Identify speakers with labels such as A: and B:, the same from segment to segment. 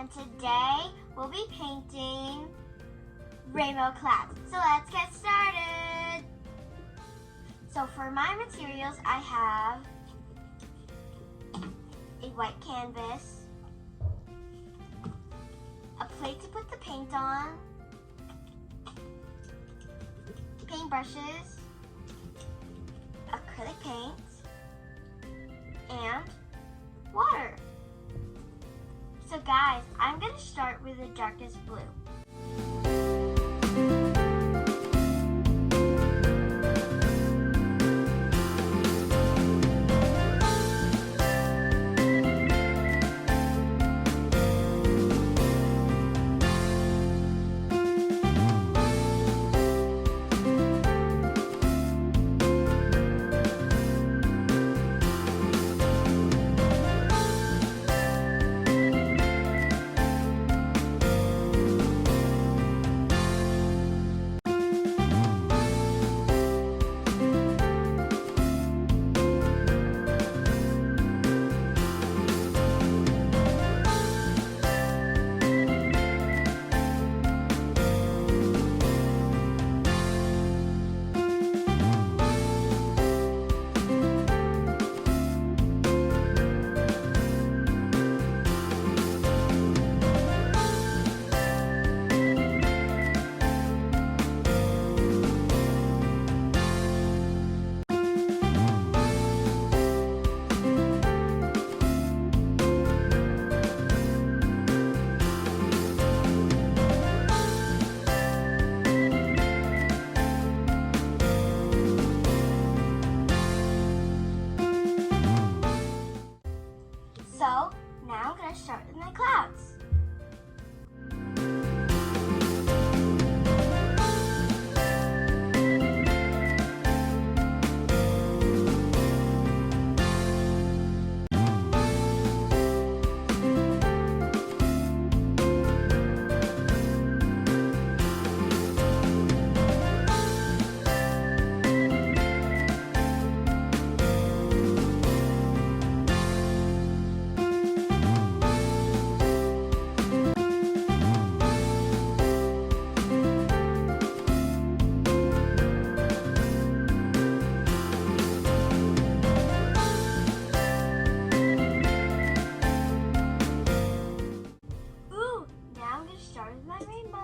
A: and today we'll be painting rainbow clouds. So let's get started. So for my materials, I have a white canvas, a plate to put the paint on, paintbrushes, acrylic paint, and water. So guys, I'm going to start with the darkest blue. So now I'm going to start with my clouds. Start with my rainbow.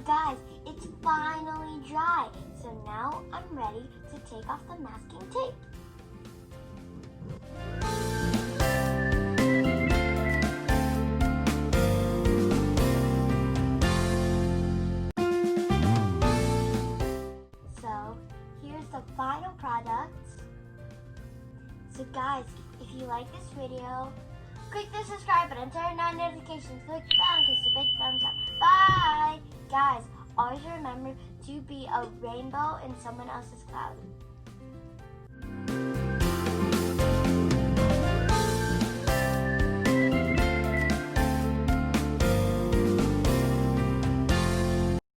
A: Guys, it's finally dry, so now I'm ready to take off the masking tape. So here's the final product. So guys, if you like this video, click the subscribe button, turn on notifications, click the bell, and give us a big thumbs up. Bye! Guys, all always remember to be a rainbow in someone else's cloud.